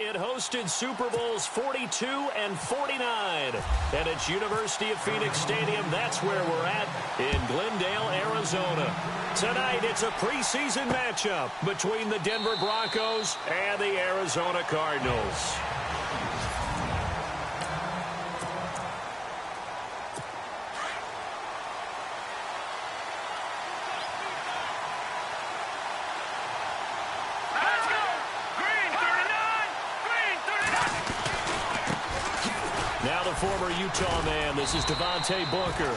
It hosted Super Bowls 42 and 49. And it's University of Phoenix Stadium. That's where we're at in Glendale, Arizona. Tonight, it's a preseason matchup between the Denver Broncos and the Arizona Cardinals. Former Utah man, this is Devontae Booker.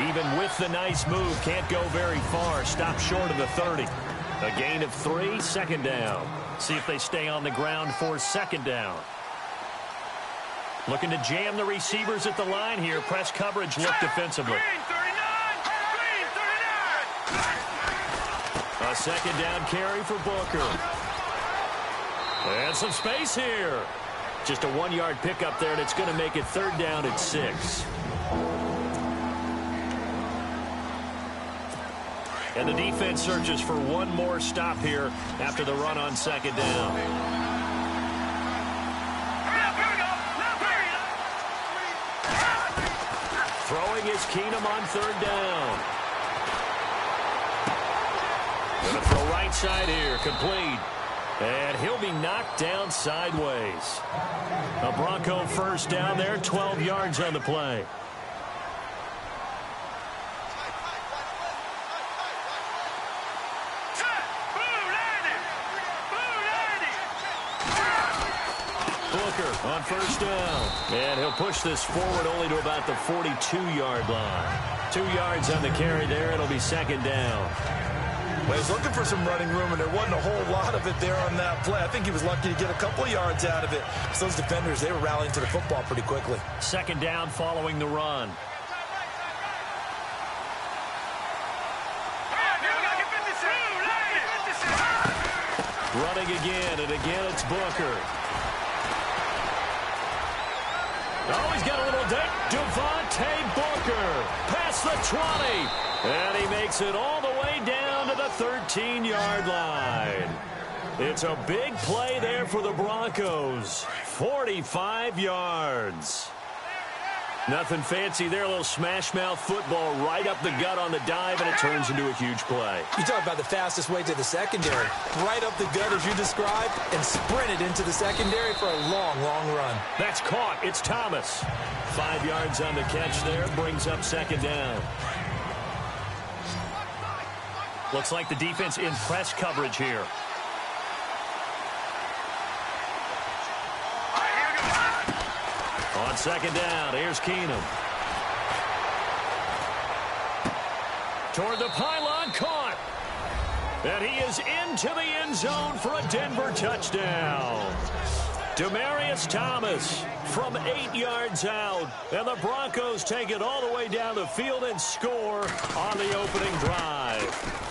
Even with the nice move, can't go very far. Stopped short of the 30. A gain of 3, second down. See if they stay on the ground for second down. Looking to jam the receivers at the line here. Press coverage look defensively. A second down carry for Booker. And some space here. Just a 1-yard pickup there, and it's going to make it third down at 6. And the defense searches for one more stop here after the run on second down. Throwing is Keenum on third down. Going to throw right side here, complete. And he'll be knocked down sideways. A Bronco first down there, 12 yards on the play. Booker on first down. And he'll push this forward only to about the 42-yard line. 2 yards on the carry there. It'll be second down. Well, he's looking for some running room, and there wasn't a whole lot of it there on that play. I think he was lucky to get a couple of yards out of it. So those defenders, they were rallying to the football pretty quickly. Second down following the run. Running again, and again it's Booker. Oh, he's got a little dink. Devontae Booker past the 20. And he makes it all the way down to the 13-yard line. It's a big play there for the Broncos. 45 yards. Nothing fancy there. A little smash-mouth football right up the gut on the dive, and it turns into a huge play. You talk about the fastest way to the secondary. Right up the gut, as you described, and sprinted into the secondary for a long, long run. That's caught. It's Thomas. 5 yards on the catch there. Brings up second down. Looks like the defense in press coverage here. On second down, here's Keenum. Toward the pylon, caught. And he is into the end zone for a Denver touchdown. Demaryius Thomas from 8 yards out. And the Broncos take it all the way down the field and score on the opening drive.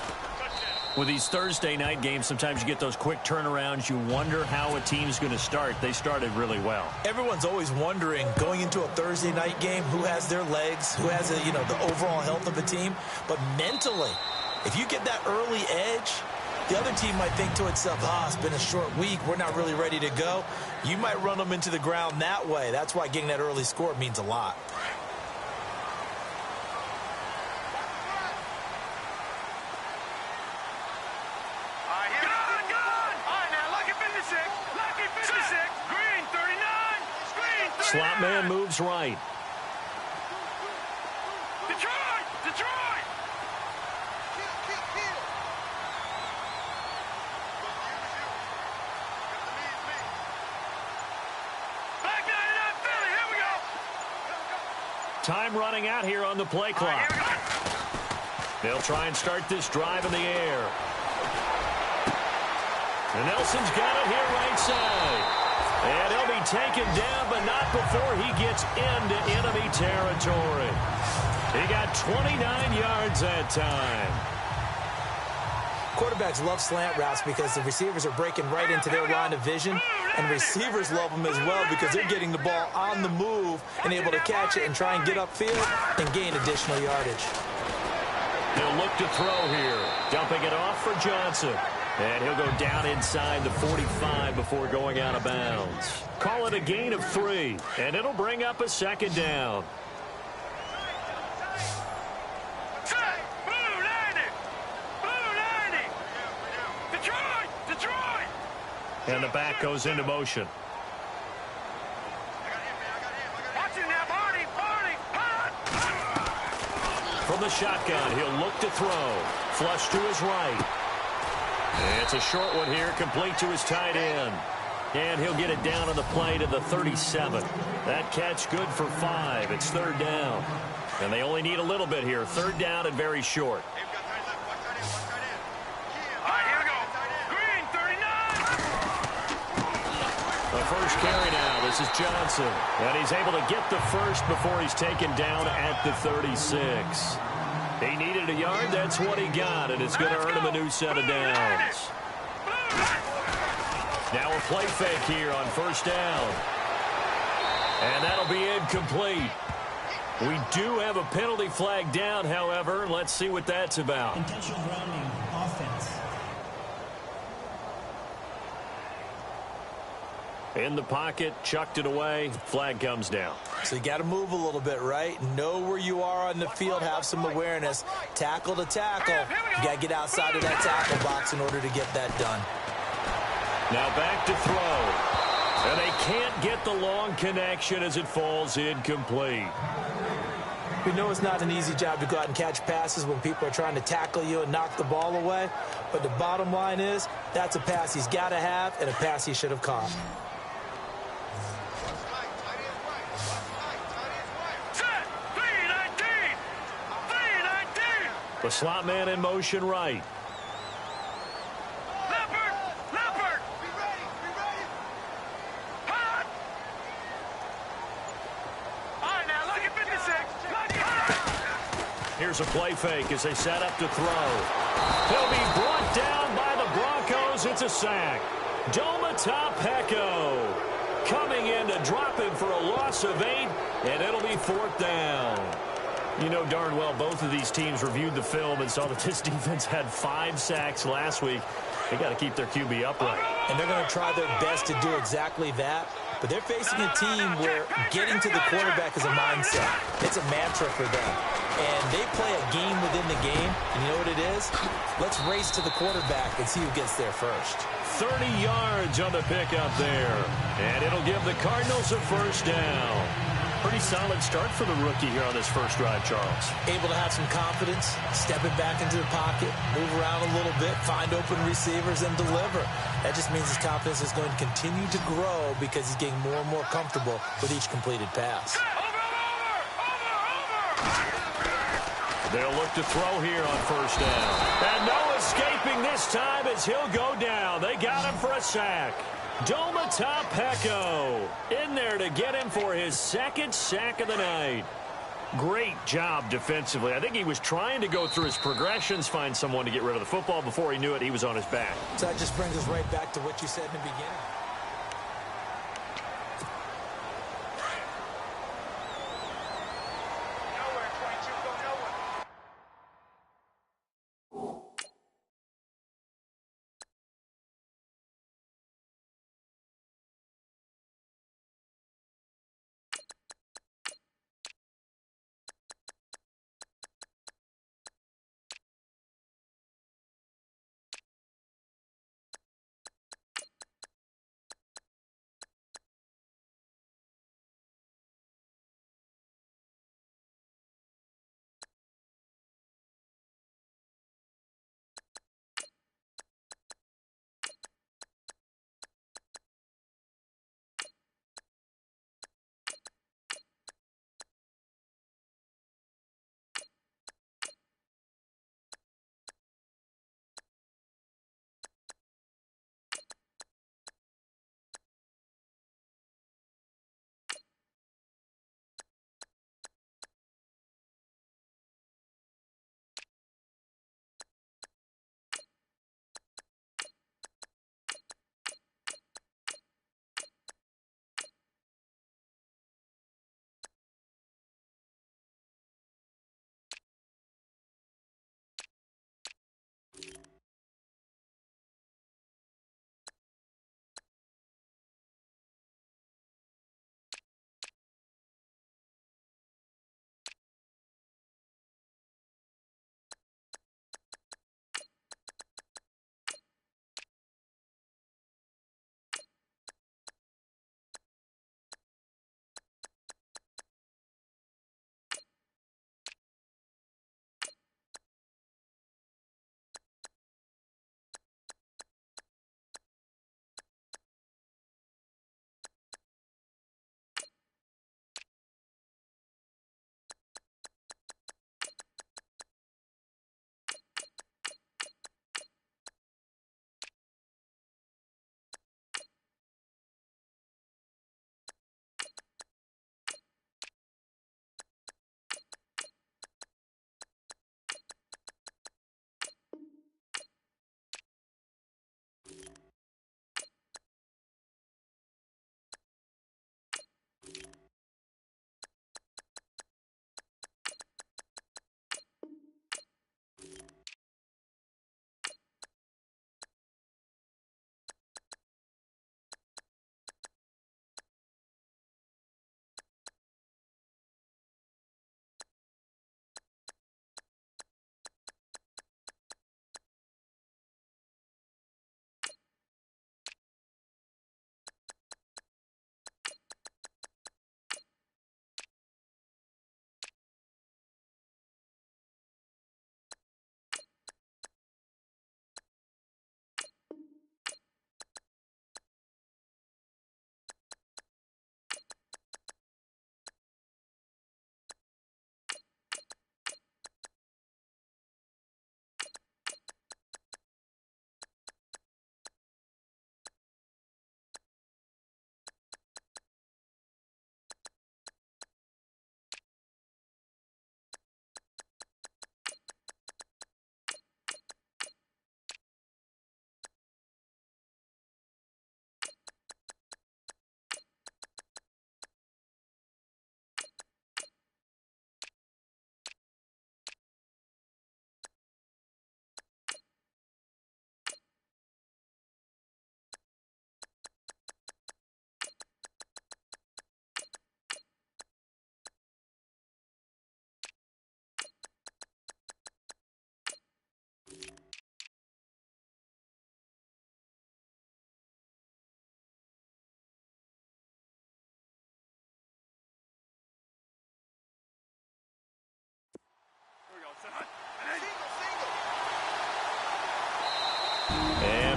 With these Thursday night games, sometimes you get those quick turnarounds. You wonder how a team's going to start. They started really well. Everyone's always wondering, going into a Thursday night game, who has their legs, who has the overall health of the team. But mentally, if you get that early edge, the other team might think to itself, it's been a short week. We're not really ready to go. You might run them into the ground that way. That's why getting that early score means a lot. Slot man moves right. Detroit! Back 99, Philly, here we go! Time running out here on the play clock. They'll try and start this drive in the air. And Nelson's got it here right side. And he'll be taken down, but not before he gets into enemy territory. He got 29 yards that time. Quarterbacks love slant routes because the receivers are breaking right into their line of vision, and receivers love them as well because they're getting the ball on the move and able to catch it and try and get upfield and gain additional yardage. He'll look to throw here. Dumping it off for Johnson. And he'll go down inside the 45 before going out of bounds. Call it a gain of 3, and it'll bring up a second down. And the back goes into motion. From the shotgun, he'll look to throw. Flush to his right. It's a short one here, complete to his tight end. And he'll get it down on the play to the 37. That catch good for 5. It's third down. And they only need a little bit here. Third down and very short. The first carry now. This is Johnson. And he's able to get the first before he's taken down at the 36. He needed a yard. That's what he got. And it's going to earn him a new set of downs. Now a play fake here on first down. And that'll be incomplete. We do have a penalty flag down, however. Let's see what that's about. Intentional grounding, offense. In the pocket, chucked it away, flag comes down. So you got to move a little bit, right? Know where you are on the field, have some awareness. Tackle to tackle. You got to get outside of that tackle box in order to get that done. Now back to throw. And they can't get the long connection as it falls incomplete. We know it's not an easy job to go out and catch passes when people are trying to tackle you and knock the ball away. But the bottom line is, that's a pass he's got to have and a pass he should have caught. The slot man in motion right. Leopard! Be ready! Hot! All right, now, look at 56. Here's a play fake as they set up to throw. He'll be brought down by the Broncos. It's a sack. Domata Peko coming in to drop him for a loss of 8, and it'll be fourth down. You know darn well both of these teams reviewed the film and saw that this defense had 5 sacks last week. They got to keep their QB upright. And they're going to try their best to do exactly that. But they're facing a team where getting to the quarterback is a mindset. It's a mantra for them. And they play a game within the game. And you know what it is? Let's race to the quarterback and see who gets there first. 30 yards on the pickup there. And it'll give the Cardinals a first down. Pretty solid start for the rookie here on this first drive, Charles. Able to have some confidence, stepping back into the pocket, move around a little bit, find open receivers, and deliver. That just means his confidence is going to continue to grow because he's getting more and more comfortable with each completed pass. They'll look to throw here on first down. And no escaping this time as he'll go down. They got him for a sack. Domata Peko in there to get him for his second sack of the night. Great job defensively. I think he was trying to go through his progressions, find someone to get rid of the football. Before he knew it, he was on his back. So that just brings us right back to what you said in the beginning.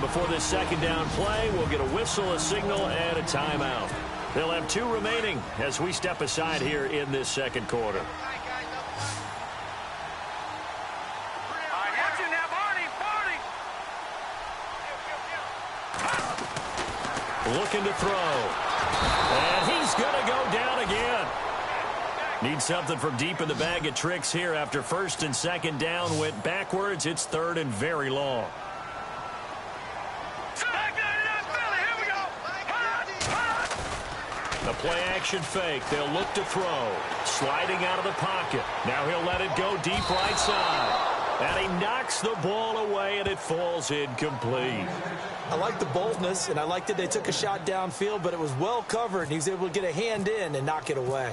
before this second down play, we'll get a whistle, a signal, and a timeout. They'll have 2 remaining as we step aside here in this second quarter. Looking to throw. And he's going to go down again. Need something from deep in the bag of tricks here after first and second down went backwards. It's third and very long. The play-action fake. They'll look to throw. Sliding out of the pocket. Now he'll let it go deep right side. And he knocks the ball away, and it falls incomplete. I like the boldness, and I like that they took a shot downfield, but it was well covered, and he was able to get a hand in and knock it away.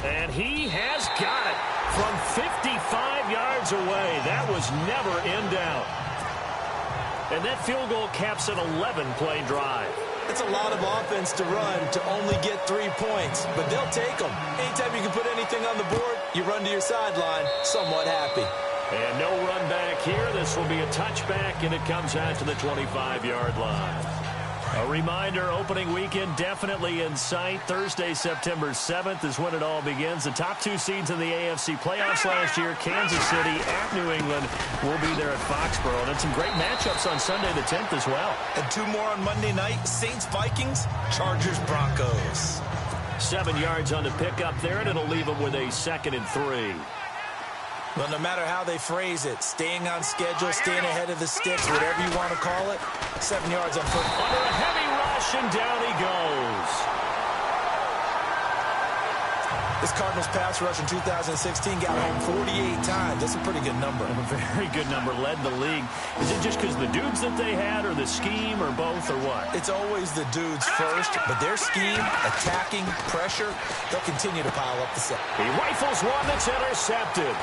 And he has got it from 55 yards away. That was never in doubt. And that field goal caps an 11-play drive. It's a lot of offense to run to only get 3 points, but they'll take them. Anytime you can put anything on the board, you run to your sideline somewhat happy. And no run back here. This will be a touchback, and it comes out to the 25-yard line. A reminder, opening weekend definitely in sight. Thursday, September 7th is when it all begins. The top 2 seeds in the AFC playoffs last year, Kansas City at New England, will be there at Foxborough. And then some great matchups on Sunday the 10th as well. And 2 more on Monday night, Saints-Vikings, Chargers-Broncos. 7 yards on the pickup there, and it'll leave them with a 2nd and 3. Well, no matter how they phrase it, staying on schedule, staying ahead of the sticks, whatever you want to call it, 7 yards on foot. Under a heavy rush, and down he goes. This Cardinals pass rush in 2016 got home 48 times. That's a pretty good number. A very good number, led the league. Is it just because the dudes that they had, or the scheme, or both, or what? It's always the dudes first, but their scheme, attacking, pressure, they'll continue to pile up the set. He rifles one that's intercepted.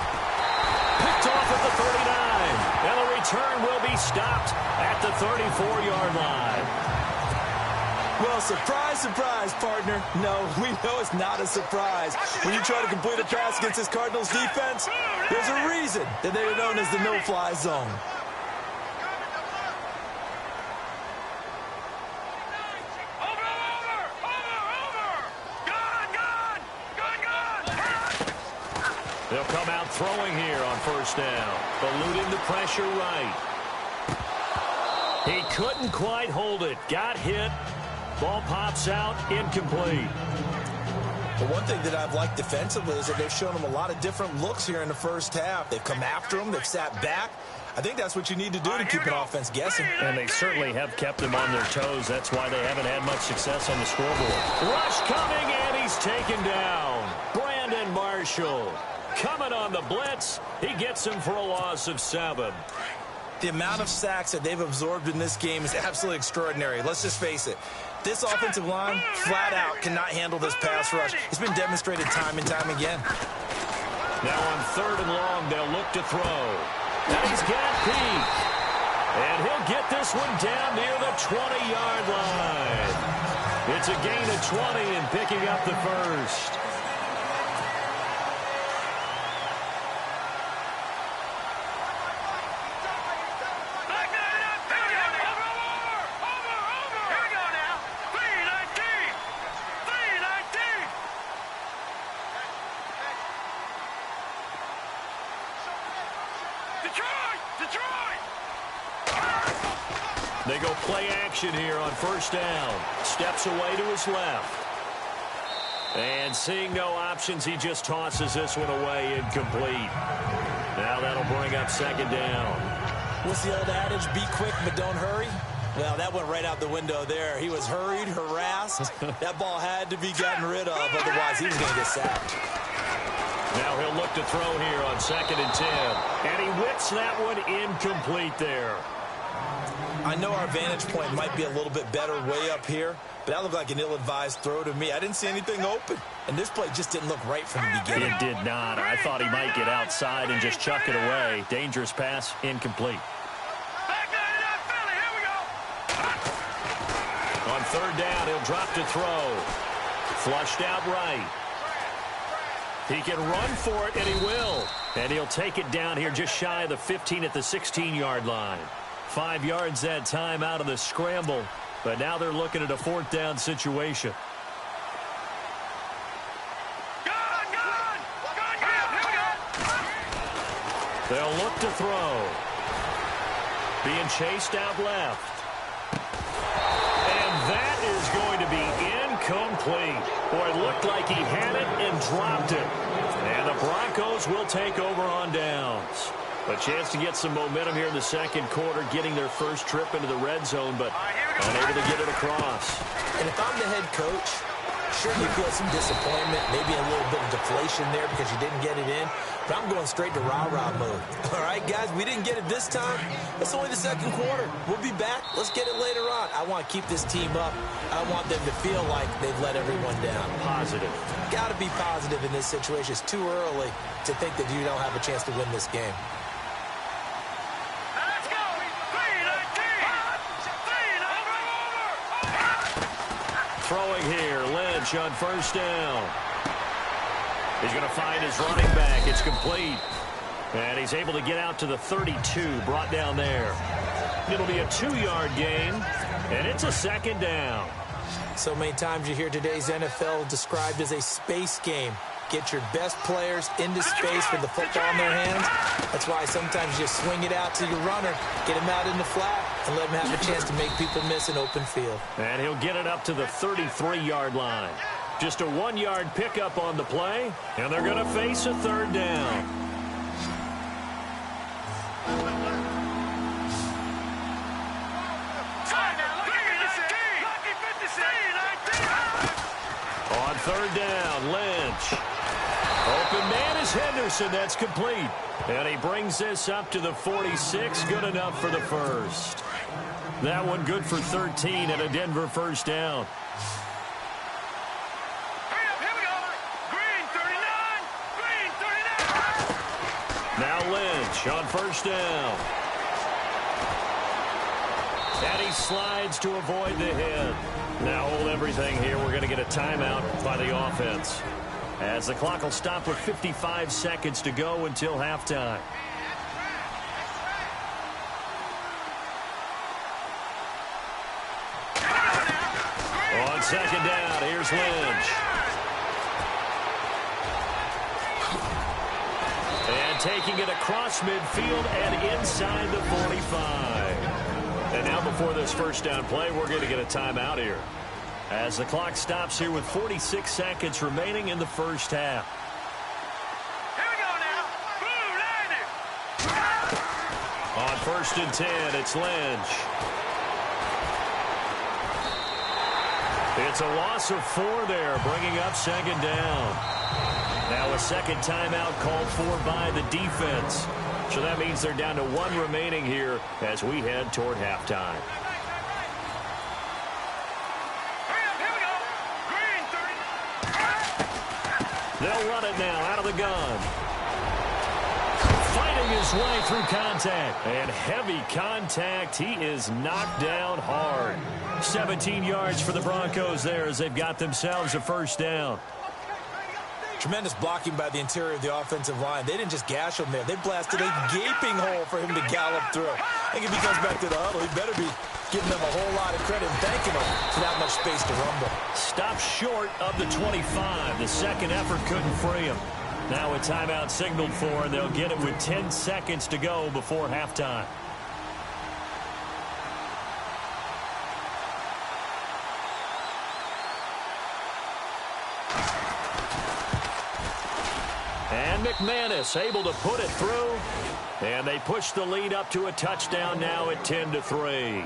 Picked off at the 39. And the return will be stopped at the 34-yard line. Well, surprise, surprise, partner. No, we know it's not a surprise. When you try to complete a pass against this Cardinals defense, there's a reason that they are known as the no-fly zone. They'll come out throwing here on first down. Eluding the pressure right. He couldn't quite hold it. Got hit. Ball pops out. Incomplete. But one thing that I've liked defensively is that they've shown them a lot of different looks here in the first half. They've come after them. They've sat back. I think that's what you need to do to keep an offense guessing. And they certainly have kept them on their toes. That's why they haven't had much success on the scoreboard. Rush coming, and he's taken down. Brandon Marshall coming on the blitz. He gets him for a loss of 7. The amount of sacks that they've absorbed in this game is absolutely extraordinary. Let's just face it. This offensive line, flat out, cannot handle this pass rush. It's been demonstrated time and time again. Now on 3rd and long, they'll look to throw. And he's got Pete. And he'll get this one down near the 20-yard line. It's a gain of 20 and picking up the first. They go play action here on first down. Steps away to his left. And seeing no options, he just tosses this one away, incomplete. Now that'll bring up 2nd down. What's the old adage? Be quick, but don't hurry. Well, that went right out the window there. He was hurried, harassed. That ball had to be gotten rid of, otherwise he was going to get sacked. Now he'll look to throw here on 2nd and 10. And he whips that one incomplete there. I know our vantage point might be a little bit better way up here, but that looked like an ill-advised throw to me. I didn't see anything open, and this play just didn't look right from the beginning. It did not. I thought he might get outside and just chuck it away. Dangerous pass, incomplete. On 3rd down, he'll drop to throw. Flushed out right. He can run for it, and he will. And he'll take it down here just shy of the 15 at the 16-yard line. 5 yards that time out of the scramble. But now they're looking at a 4th down situation. They'll look to throw. Being chased out left. And that is going to be incomplete. Boy, it looked like he had it and dropped it. And the Broncos will take over on downs. A chance to get some momentum here in the second quarter, getting their first trip into the red zone, but unable to get it across. And if I'm the head coach, sure you feel some disappointment, maybe a little bit of deflation there because you didn't get it in, but I'm going straight to rah-rah mode. All right, guys, we didn't get it this time. It's only the second quarter. We'll be back. Let's get it later on. I want to keep this team up. I want them to feel like they've let everyone down. Positive. Got to be positive in this situation. It's too early to think that you don't have a chance to win this game. Throwing here, Lynch on first down. He's going to find his running back. It's complete. And he's able to get out to the 32, brought down there. It'll be a 2-yard gain, and it's a second down. So many times you hear today's NFL described as a space game. Get your best players into space with the football in their hands. That's why sometimes you swing it out to your runner, get him out in the flat, and let him have a chance to make people miss an open field. And he'll get it up to the 33-yard line. Just a 1-yard pickup on the play, and they're going to face a 3rd down. On 3rd down, Lynch. Open man is Henderson. That's complete. And he brings this up to the 46. Good enough for the first. That one good for 13 and a Denver first down. Now Lynch on first down. And he slides to avoid the hit. Now hold everything here. We're going to get a timeout by the offense, as the clock will stop with 55 seconds to go until halftime. On second down, here's Lynch. And taking it across midfield and inside the 45. And now before this first down play, we're going to get a timeout here, as the clock stops here with 46 seconds remaining in the first half. Here we go now. On 1st and 10, it's Lynch. It's a loss of 4 there, bringing up second down. Now a second timeout called for by the defense. So that means they're down to 1 remaining here as we head toward halftime. They'll run it now out of the gun. Fighting his way through contact. And heavy contact. He is knocked down hard. 17 yards for the Broncos there as they've got themselves a first down. Tremendous blocking by the interior of the offensive line. They didn't just gash him there. They blasted a gaping hole for him to gallop through. I think if he comes back to the huddle, he better be giving them a whole lot of credit and thanking them for that much space to rumble. Stop short of the 25. The second effort couldn't free him. Now a timeout signaled for, and they'll get it with 10 seconds to go before halftime. And McManus able to put it through. And they push the lead up to a touchdown now at 10-3.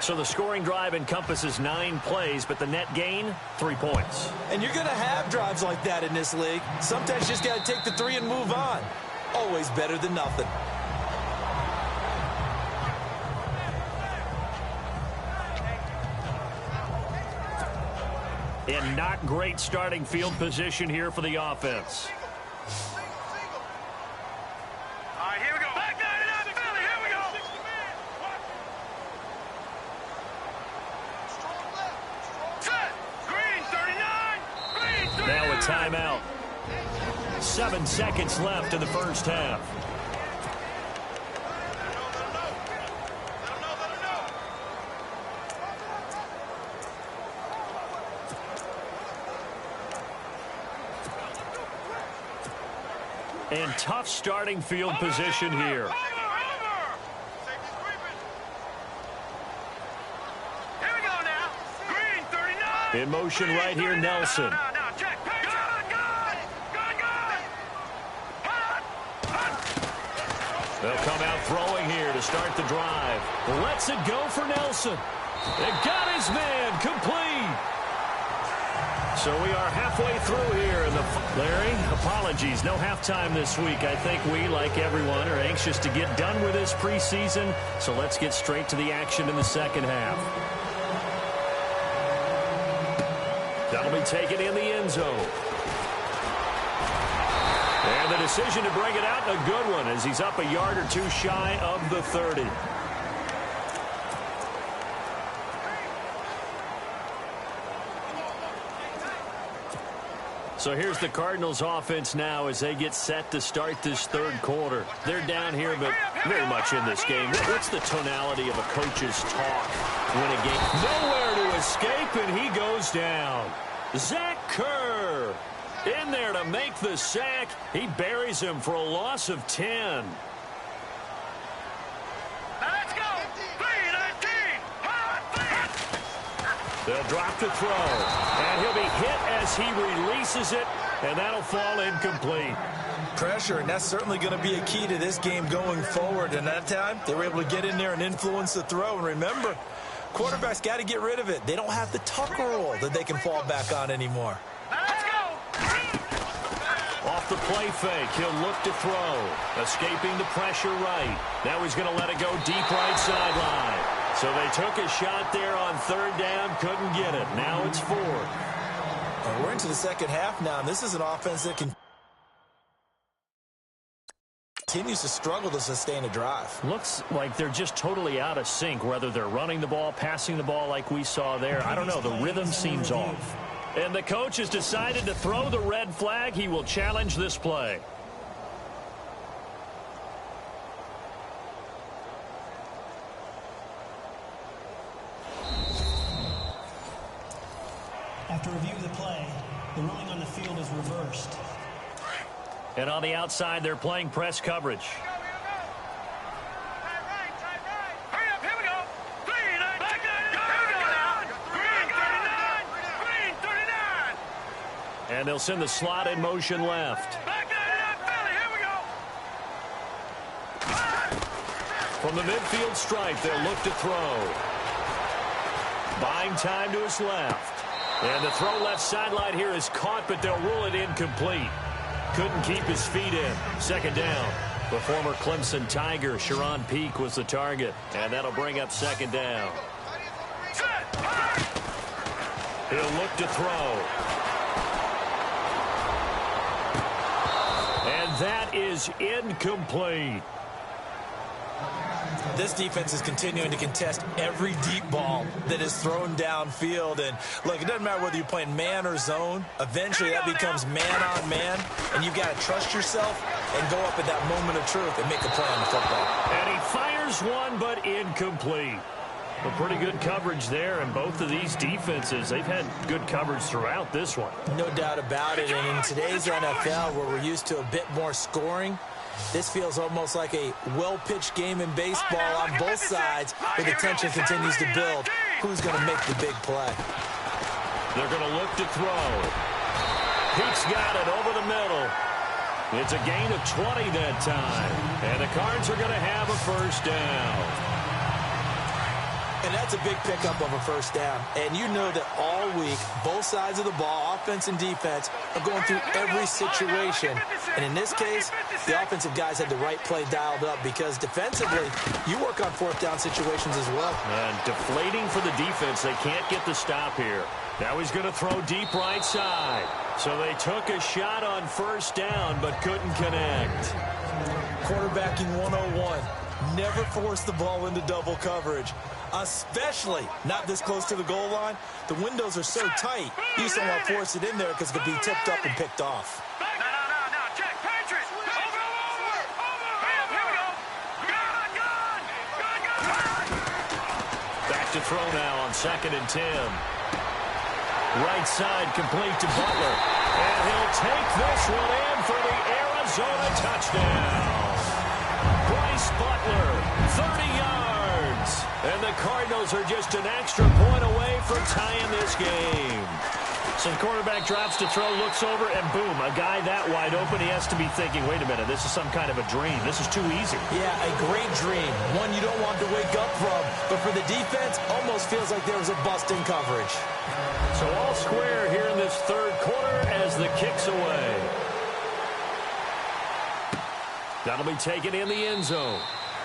So the scoring drive encompasses 9 plays, but the net gain, 3 points. And you're going to have drives like that in this league. Sometimes you just got to take the 3 and move on. Always better than nothing. In not great starting field position here for the offense. All right, here we go. Back down it up, Philly. Here we go. Set. Green 39. Green 39. Now a timeout. 7 seconds left in the first half. And tough starting field position here. In motion right here, Nelson. They'll come out throwing here to start the drive. Lets it go for Nelson. It got his man complete. So we are halfway through here. Larry, apologies. No halftime this week. I think we, like everyone, are anxious to get done with this preseason. So let's get straight to the action in the second half. That'll be taken in the end zone. And the decision to bring it out, a good one, as he's up a yard or two shy of the 30. So here's the Cardinals offense now as they get set to start this third quarter. They're down here, but very much in this game. What's the tonality of a coach's talk when a game? Nowhere to escape, and he goes down. Zach Kerr in there to make the sack. He buries him for a loss of 10. Let's go. 3-19. They'll drop the throw, and he'll be hit as he releases it, and that'll fall incomplete. Pressure, and that's certainly going to be a key to this game going forward. And that time, they were able to get in there and influence the throw. And remember, quarterbacks got to get rid of it. They don't have the tuck rule that they can fall back on anymore. Let's go. Off the play fake, he'll look to throw. Escaping the pressure right. Now he's going to let it go deep right sideline. So they took a shot there on third down, couldn't get it. Now it's 4. We're into the second half now, and this is an offense that continues to struggle to sustain a drive. Looks like they're just totally out of sync, whether they're running the ball, passing the ball like we saw there. I don't know. The rhythm seems off. And the coach has decided to throw the red flag. He will challenge this play. After review of the play, the ruling on the field is reversed. And on the outside, they're playing press coverage. Hurry up, here we go. 39. And they'll send the slot in motion left. From the midfield stripe, they'll look to throw. Buying time to his left. And the throw left sideline here is caught, but they'll rule it incomplete. Couldn't keep his feet in. Second down. The former Clemson Tiger, Sharon Peak, was the target. And that'll bring up second down. He'll look to throw. And that is incomplete. This defense is continuing to contest every deep ball that is thrown downfield. And look, it doesn't matter whether you're playing man or zone. Eventually that becomes man on man, and you've got to trust yourself and go up at that moment of truth and make a play on the football. And he fires one, but incomplete. A pretty good coverage there, and both of these defenses, they've had good coverage throughout this one. No doubt about it. And in today's NFL, where we're used to a bit more scoring, this feels almost like a well-pitched game in baseball on both sides, where the tension continues to build. Who's going to make the big play? They're going to look to throw. Pete's got it over the middle. It's a gain of 20 that time. And the Cards are going to have a first down. And that's a big pickup of a first down. And you know that all week, both sides of the ball, offense and defense, are going through every situation. And in this case, the offensive guys had the right play dialed up, because defensively, you work on fourth down situations as well. And deflating for the defense. They can't get the stop here. Now he's going to throw deep right side. So they took a shot on first down, but couldn't connect. Quarterbacking 101. Never force the ball into double coverage, especially not this close to the goal line. The windows are so tight, you just don't want to force it in there because it could be tipped up and picked off. No, check. to throw now on 2nd and 10. Right side complete to Butler. And he'll take this one in for the Arizona touchdown. Bryce Butler, 30 yards. And the Cardinals are just an extra point away from tying this game. So the quarterback drops to throw, looks over, and boom, a guy that wide open, he has to be thinking, wait a minute, this is some kind of a dream. This is too easy. Yeah, a great dream. One you don't want to wake up from. But for the defense, almost feels like there was a bust in coverage. So all square here in this third quarter as the kick's away. That'll be taken in the end zone.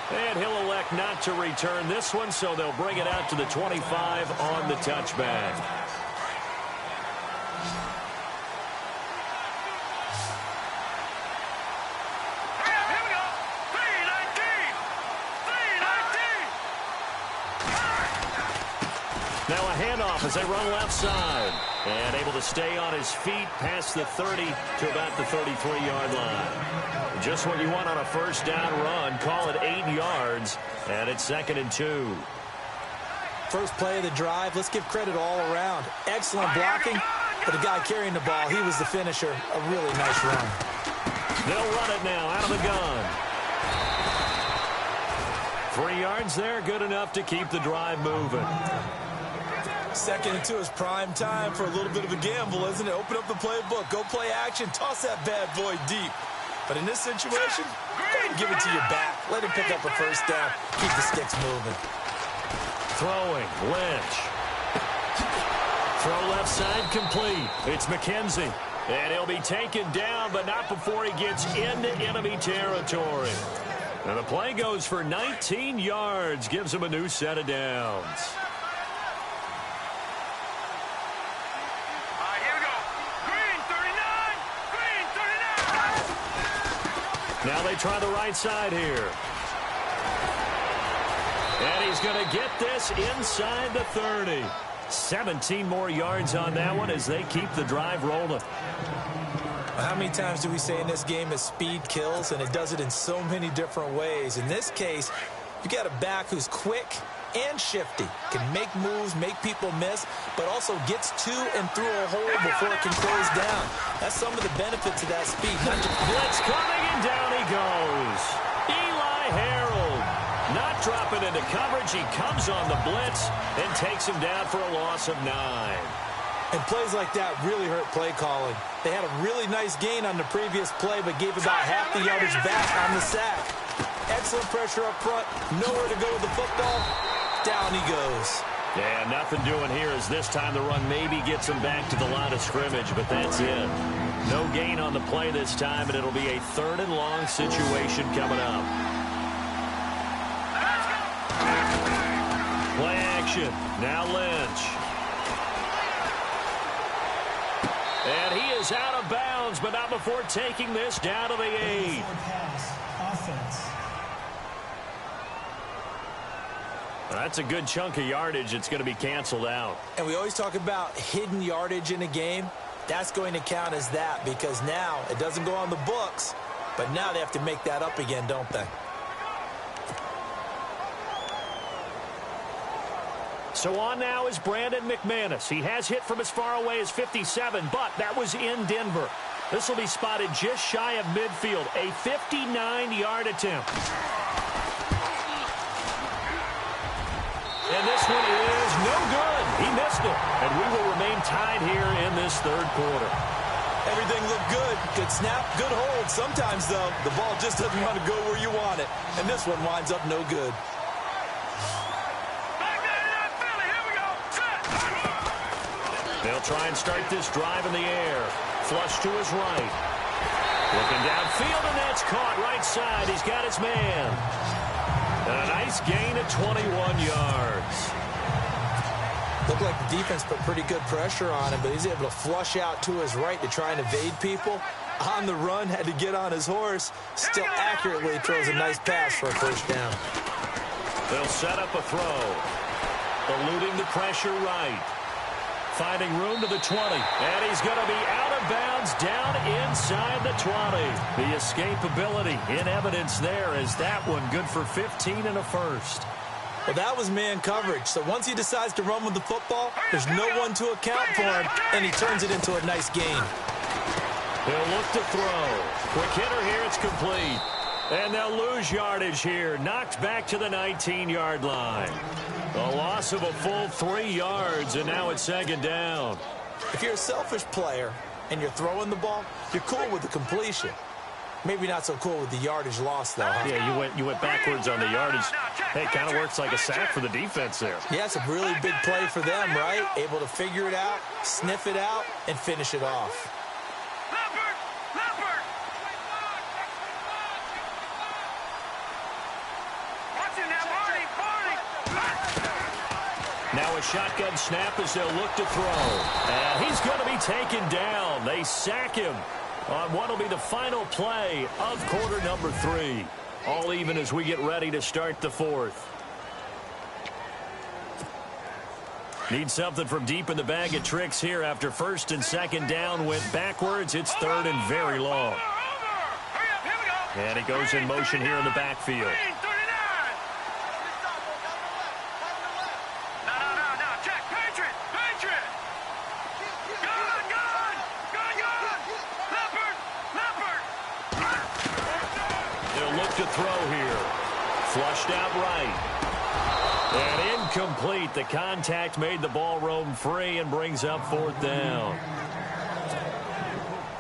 And he'll elect not to return this one, so they'll bring it out to the 25 on the touchback. Now a handoff as they run left side. And able to stay on his feet past the 30 to about the 33-yard line. Just what you want on a first down run. Call it 8 yards. And it's 2nd and 2. First play of the drive. Let's give credit all around. Excellent blocking. But the guy carrying the ball, he was the finisher. A really nice run. They'll run it now out of the gun. 3 yards there. Good enough to keep the drive moving. 2nd and 2 is prime time for a little bit of a gamble, isn't it? Open up the playbook, go play action, toss that bad boy deep. But in this situation, go ahead and give it to your back. Let him pick up a first down. Keep the sticks moving. Throwing, Lynch. Throw left side complete. It's McKenzie. And he'll be taken down, but not before he gets into enemy territory. And the play goes for 19 yards. Gives him a new set of downs. Now they try the right side here. And he's going to get this inside the 30. 17 more yards on that one as they keep the drive rolling. How many times do we say in this game that speed kills, and it does it in so many different ways? In this case, you got a back who's quick and shifty, can make moves, make people miss, but also gets to and through a hole before it can close down. That's some of the benefits of that speed. Not just blitz coming, and down he goes. Eli Harold not dropping into coverage. He comes on the blitz and takes him down for a loss of 9. And plays like that really hurt play calling. They had a really nice gain on the previous play, but gave about half the yardage back on the sack. Excellent pressure up front. Nowhere to go with the football. Down he goes. Yeah, nothing doing here as this time the run maybe gets him back to the line of scrimmage, but that's it. No gain on the play this time, and it'll be a 3rd and long situation coming up. Play action. Now Lynch. And he is out of bounds, but not before taking this down to the 8. Offense. That's a good chunk of yardage. It's going to be canceled out. And we always talk about hidden yardage in a game. That's going to count as that because now it doesn't go on the books, but now they have to make that up again, don't they? So on now is Brandon McManus. He has hit from as far away as 57, but that was in Denver. This will be spotted just shy of midfield. A 59-yard attempt. And this one is no good. He missed it. And we will remain tied here in this third quarter. Everything looked good. Good snap, good hold. Sometimes, though, the ball just doesn't want to go where you want it. And this one winds up no good. They'll try and start this drive in the air. Flush to his right. Looking downfield, and that's caught right side. He's got his man. And a nice gain of 21 yards. Looked like the defense put pretty good pressure on him, but he's able to flush out to his right to try and evade people. On the run, had to get on his horse. Still accurately throws a nice pass for a first down. They'll set up a throw. Eluding the pressure right. Finding room to the 20. And he's going to be out of bounds down inside the 20. The escapability in evidence there as that one good for 15 and a first. Well, that was man coverage. So once he decides to run with the football, there's no one to account for him, and he turns it into a nice gain. He'll look to throw. Quick hitter here, it's complete. And they'll lose yardage here. Knocked back to the 19-yard line. A loss of a full 3 yards, and now it's second down. If you're a selfish player and you're throwing the ball, you're cool with the completion. Maybe not so cool with the yardage loss, though. Huh? Yeah, you went backwards on the yardage. Hey, it kind of works like a sack for the defense there. Yeah, it's a really big play for them, right? Able to figure it out, sniff it out, and finish it off. Now a shotgun snap as they'll look to throw. And he's going to be taken down. They sack him on what will be the final play of quarter number 3. All even as we get ready to start the 4th. Need something from deep in the bag of tricks here after first and second down went backwards. It's third and very long. And it goes in motion here in the backfield. To throw here. Flushed out right. And incomplete. The contact made the ball roam free and brings up 4th down.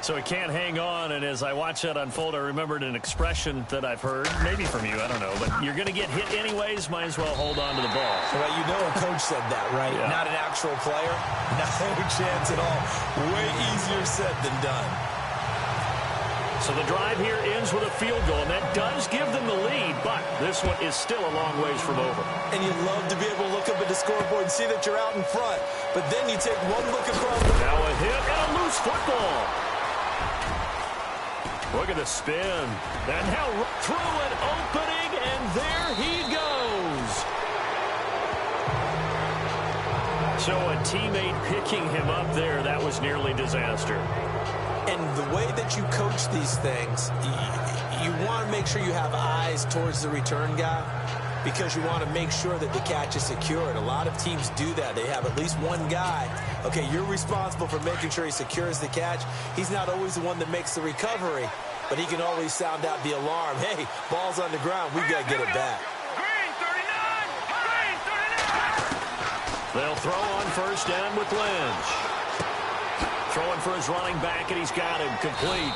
So he can't hang on, and as I watch that unfold, I remembered an expression that I've heard, maybe from you, I don't know, but you're going to get hit anyways, might as well hold on to the ball. Well, you know a coach said that, right? Yeah. Not an actual player. No chance at all. Way easier said than done. So the drive here ends with a field goal, and that does give them the lead, but this one is still a long ways from over. And you love to be able to look up at the scoreboard and see that you're out in front, but then you take one look across the... Now a hit and a loose football. Look at the spin. And now through an opening, and there he goes. So a teammate picking him up there, that was nearly disaster. And the way that you coach these things, you want to make sure you have eyes towards the return guy because you want to make sure that the catch is secured. A lot of teams do that. They have at least one guy. Okay, you're responsible for making sure he secures the catch. He's not always the one that makes the recovery, but he can always sound out the alarm. Hey, ball's on the ground. We've got to get it back. They'll throw on first down with Lynch. Throwing for his running back, and he's got him complete.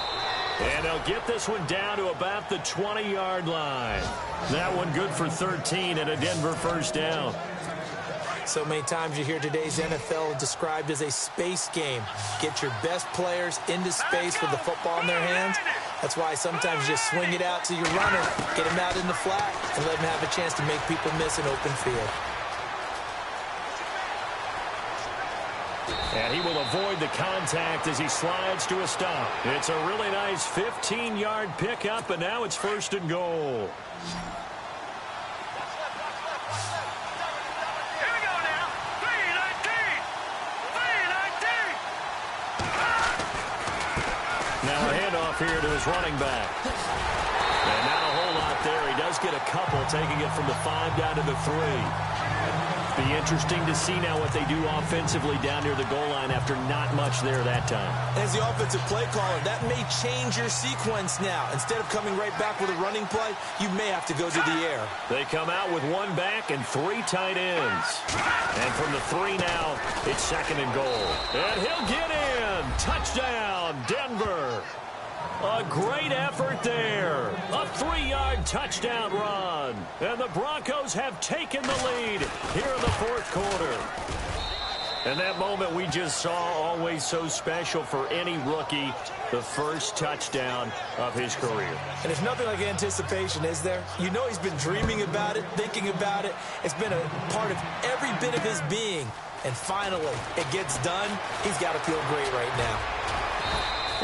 And they'll get this one down to about the 20-yard line. That one good for 13 and a Denver first down. So many times you hear today's NFL described as a space game. Get your best players into space with the football in their hands. That's why sometimes you just swing it out to your runner, get him out in the flat, and let him have a chance to make people miss an open field. And he will avoid the contact as he slides to a stop. It's a really nice 15-yard pickup, and now it's first and goal. Here we go now. 3-19. Now a handoff here to his running back. And not a whole lot there. He does get a couple, taking it from the 5 down to the 3. Be interesting to see now what they do offensively down near the goal line after not much there that time. As the offensive play caller, that may change your sequence now. Instead of coming right back with a running play, you may have to go to the air. They come out with 1 back and 3 tight ends. And from the 3 now, it's second and goal. And he'll get in. Touchdown, Denver. A great effort there. A 3-yard touchdown run. And the Broncos have taken the lead here in the 4th quarter. And that moment we just saw, always so special for any rookie, the first touchdown of his career. And there's nothing like anticipation, is there? You know he's been dreaming about it, thinking about it. It's been a part of every bit of his being. And finally, it gets done. He's got to feel great right now.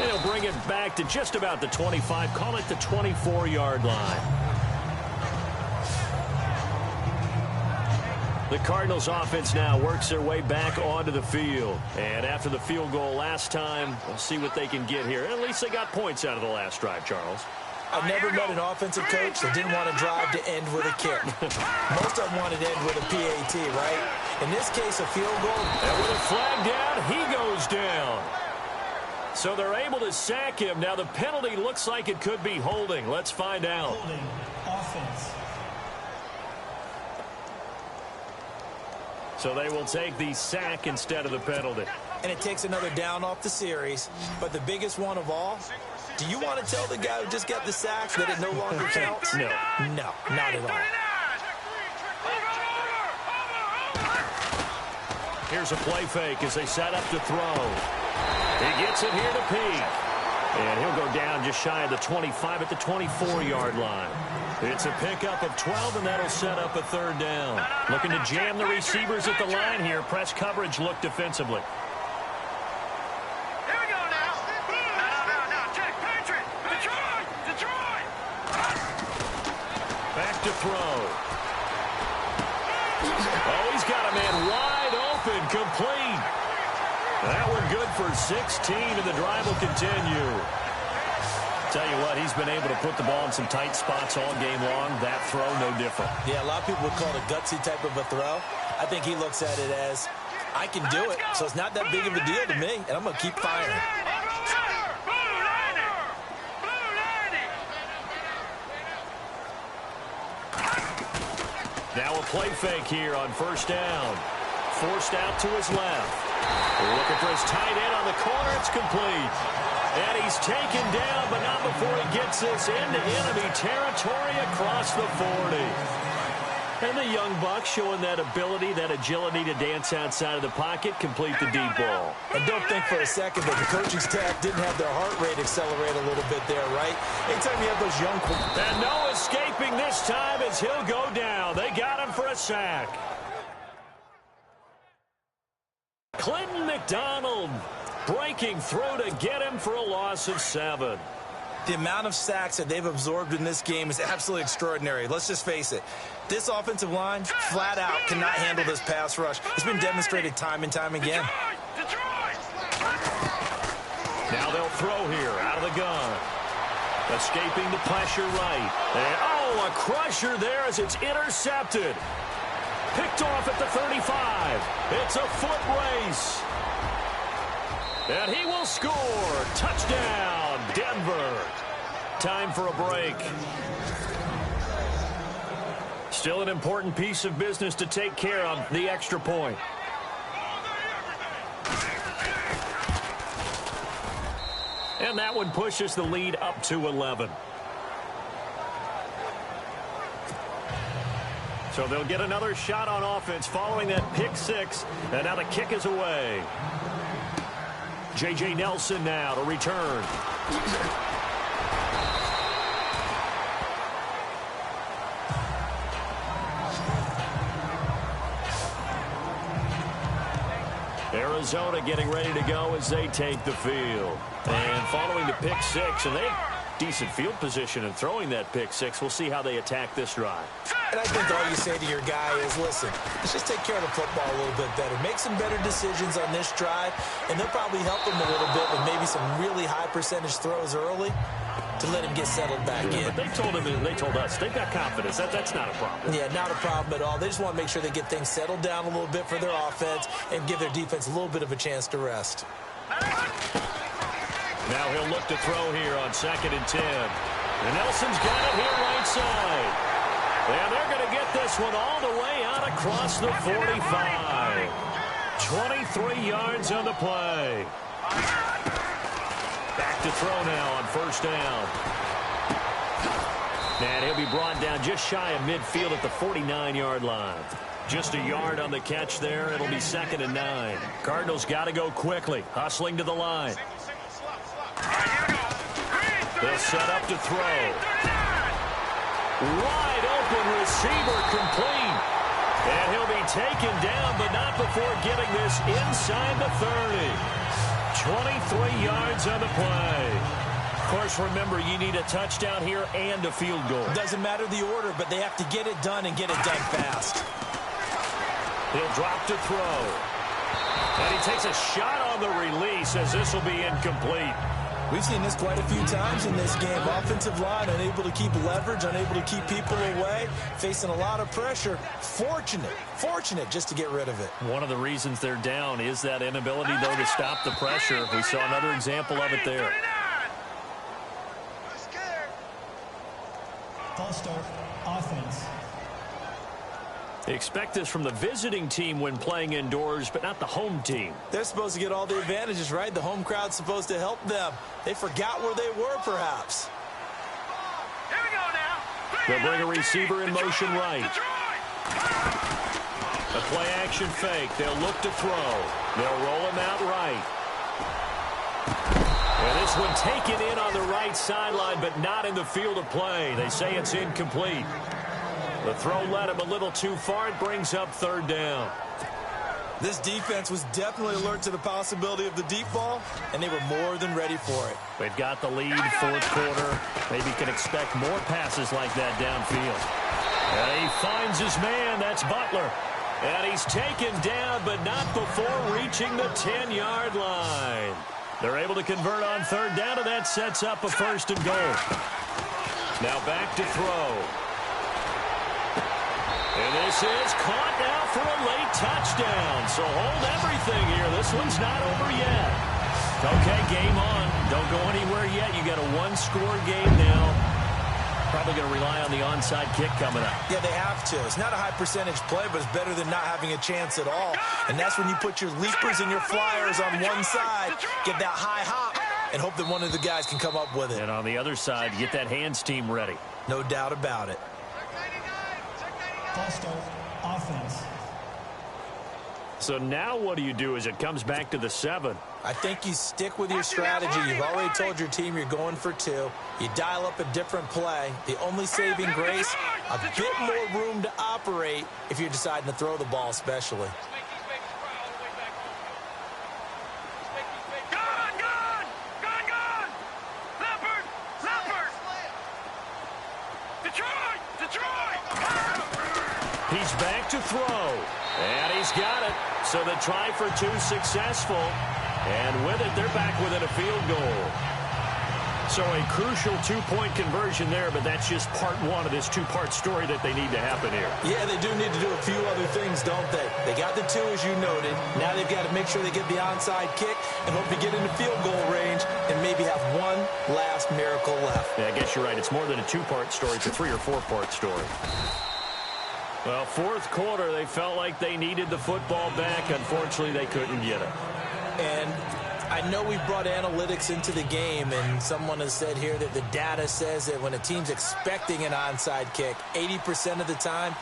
And he'll bring it back to just about the 25, call it the 24-yard line. The Cardinals offense now works their way back onto the field. And after the field goal last time, we'll see what they can get here. At least they got points out of the last drive, Charles. I've never met an offensive coach that didn't want to drive to end with a kick. Most of them wanted to end with a PAT, right? In this case, a field goal. And with a flag down, he goes down. So they're able to sack him. Now the penalty looks like it could be holding. Let's find out. Holding. Offense. So they will take the sack instead of the penalty. And it takes another down off the series. But the biggest one of all, do you want to tell the guy who just got the sack that it no longer counts? No. No, not at all. Here's a play fake as they set up to throw. He gets it here to Peak. And he'll go down just shy of the 25 at the 24-yard line. It's a pickup of 12, and that'll set up a third down. Looking to jam the receivers at the line here. Press coverage look defensively. Here we go now. No. Check. Patriot. Detroit. Back to throw. Oh, he's got a man wide open, complete. That one good for 16, and the drive will continue. Tell you what, he's been able to put the ball in some tight spots all game long. That throw, no different. Yeah, a lot of people would call it a gutsy type of a throw. I think he looks at it as, I can do it, so it's not that big of a deal to me, and I'm going to keep firing. Now a play fake here on first down. Forced out to his left. Looking for his tight end on the corner. It's complete. And he's taken down, but not before he gets this into enemy territory across the 40. And the young buck showing that ability, that agility to dance outside of the pocket, complete the deep ball. And don't think for a second that the coaching staff didn't have their heart rate accelerate a little bit there, right? Anytime you have those young... And no escaping this time as he'll go down. They got him for a sack. Clinton McDonald breaking through to get him for a loss of 7. The amount of sacks that they've absorbed in this game is absolutely extraordinary. Let's just face it. This offensive line, flat out, cannot handle this pass rush. It's been demonstrated time and time again. Now they'll throw here out of the gun. Escaping the pressure right. And, oh, a crusher there as it's intercepted. Picked off at the 35. It's a foot race. And he will score. Touchdown, Denver. Time for a break. Still an important piece of business to take care of, the extra point. And that one pushes the lead up to 11. So they'll get another shot on offense following that pick 6. And now the kick is away. J.J. Nelson now to return. Arizona getting ready to go as they take the field. And following the pick 6, and they have decent field position in throwing that pick 6. We'll see how they attack this drive. And I think all you say to your guy is, listen, let's just take care of the football a little bit better. Make some better decisions on this drive, and they'll probably help him a little bit with maybe some really high percentage throws early to let him get settled back in. But they told us they've got confidence. That's not a problem. Yeah, not a problem at all. They just want to make sure they get things settled down a little bit for their offense and give their defense a little bit of a chance to rest. Now he'll look to throw here on 2nd and 10. And Nelson's got it here right side. And they're going to get this one all the way out across the 45. 23 yards on the play. Back to throw now on first down. And he'll be brought down just shy of midfield at the 49-yard line. Just a yard on the catch there. It'll be 2nd and 9. Cardinals got to go quickly, hustling to the line. They'll set up to throw. Wide open receiver complete. And he'll be taken down, but not before getting this inside the 30. 23 yards on the play. Of course, remember, you need a touchdown here and a field goal. Doesn't matter the order, but they have to get it done and get it done fast. He'll drop to throw. And he takes a shot on the release as this will be incomplete. We've seen this quite a few times in this game. Offensive line unable to keep leverage, unable to keep people away, facing a lot of pressure. Fortunate just to get rid of it. One of the reasons they're down is that inability, though, to stop the pressure. We saw another example of it there. False start, offense. Expect this from the visiting team when playing indoors, but not the home team. They're supposed to get all the advantages, right? The home crowd's supposed to help them. They forgot where they were, perhaps. Here we go now. They'll bring a receiver in motion right. A play-action fake. They'll look to throw. They'll roll him out right. And this one taken in on the right sideline, but not in the field of play. They say it's incomplete. The throw led him a little too far. It brings up third down. This defense was definitely alert to the possibility of the deep ball, and they were more than ready for it. They've got the lead, fourth quarter. Maybe can expect more passes like that downfield. And he finds his man. That's Butler. And he's taken down, but not before reaching the 10-yard line. They're able to convert on third down, and that sets up a first and goal. Now back to throw. And this is caught now for a late touchdown. So hold everything here. This one's not over yet. Okay, game on. Don't go anywhere yet. You got a one-score game now. Probably going to rely on the onside kick coming up. Yeah, they have to. It's not a high-percentage play, but it's better than not having a chance at all. And that's when you put your leapers and your flyers on one side, get that high hop, and hope that one of the guys can come up with it. And on the other side, get that hands team ready. No doubt about it. False start, offense. So now what do you do as it comes back to the 7? I think you stick with your strategy. You've already told your team you're going for 2. You dial up a different play. The only saving grace, a bit more room to operate if you're deciding to throw the ball especially. He's back to throw. And he's got it. So the try for 2 successful. And with it, they're back within a field goal. So a crucial 2-point conversion there, but that's just part 1 of this 2-part story that they need to happen here. Yeah, they do need to do a few other things, don't they? They got the 2, as you noted. Now they've got to make sure they get the onside kick and hope to get into field goal range and maybe have one last miracle left. Yeah, I guess you're right. It's more than a 2-part story. It's a 3- or 4-part story. Well, fourth quarter, they felt like they needed the football back. Unfortunately, they couldn't get it. And I know we brought analytics into the game, and someone has said here that the data says that when a team's expecting an onside kick, 80% of the time,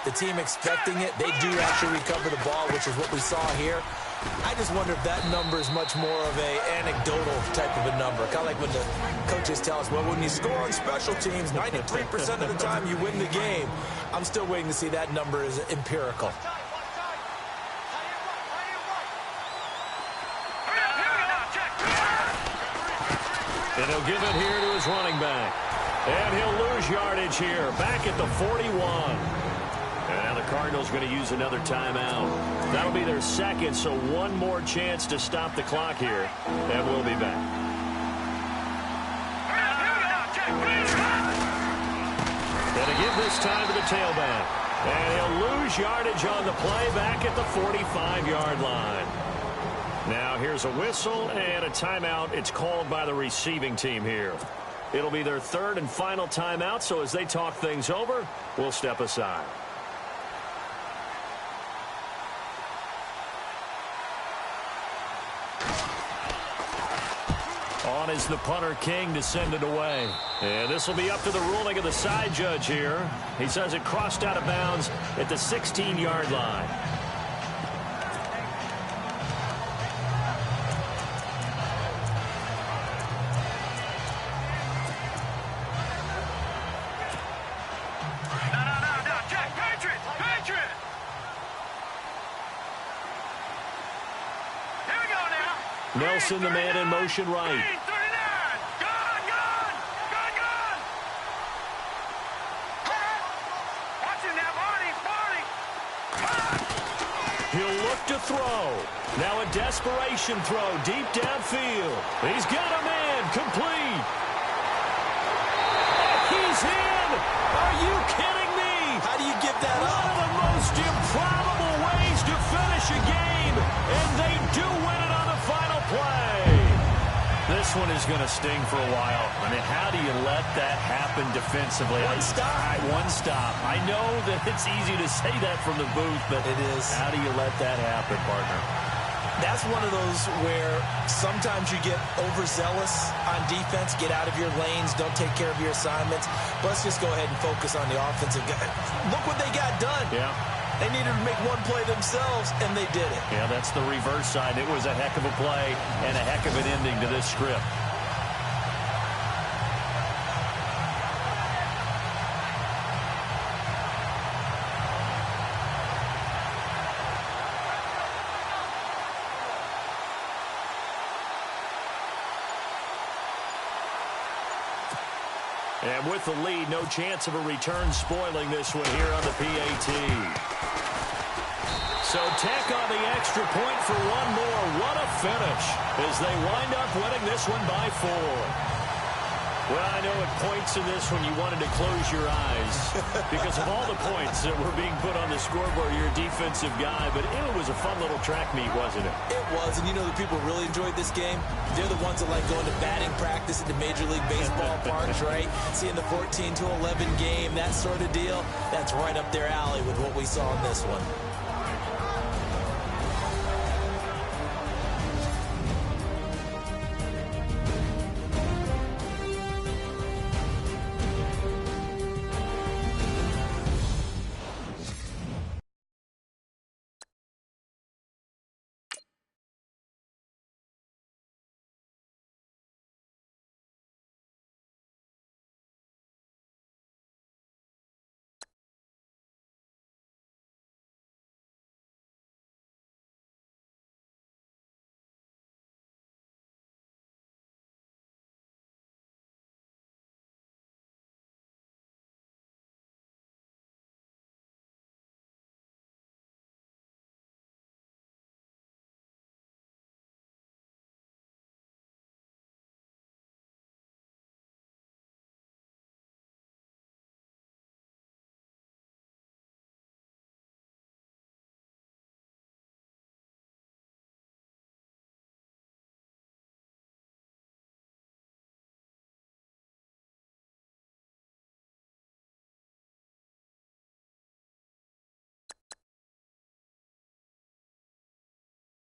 the team expecting it, they do actually recover the ball, which is what we saw here. I just wonder if that number is much more of an anecdotal type of a number. Kind of like when the coaches tell us, well, when you score on special teams, 93% of the time you win the game. I'm still waiting to see that number is empirical. And he'll give it here to his running back. And he'll lose yardage here, back at the 41. And now the Cardinals going to use another timeout. That'll be their second, so one more chance to stop the clock here. And we'll be back. Going to give this time to the tailback. And he'll lose yardage on the play back at the 45-yard line. Now here's a whistle and a timeout. It's called by the receiving team here. It'll be their third and final timeout, so as they talk things over, we'll step aside. On is the punter King to send it away. And this will be up to the ruling of the side judge here. He says it crossed out of bounds at the 16-yard line. No, Jack, Patriot! Here we go now. Nelson, the man in motion right. He'll look to throw. Now a desperation throw deep downfield. He's got him in. And complete. He's in. Are you kidding me? How do you give that One up? of the most improbable ways to finish a game, and they do win it on the final play. This one is going to sting for a while. I mean, how do you let that happen defensively? One stop. One stop. I know that it's easy to say that from the booth, but It is. how do you let that happen, partner? That's one of those where sometimes you get overzealous on defense, get out of your lanes, don't take care of your assignments. But let's just go ahead and focus on the offensive guy. Look what they got done. Yeah. They needed to make one play themselves, and they did it. Yeah, that's the reverse side. It was a heck of a play and a heck of an ending to this script. And with the lead, no chance of a return spoiling this one here on the PAT. So tack on the extra point for one more. What a finish as they wind up winning this one by 4. Well, I know at points in this one you wanted to close your eyes because of all the points that were being put on the scoreboard. You're a defensive guy, but it was a fun little track meet, wasn't it? It was, and you know the people who really enjoyed this game? They're the ones that like going to batting practice at the Major League Baseball parks, right? Seeing the 14-11 game, that sort of deal. That's right up their alley with what we saw in this one.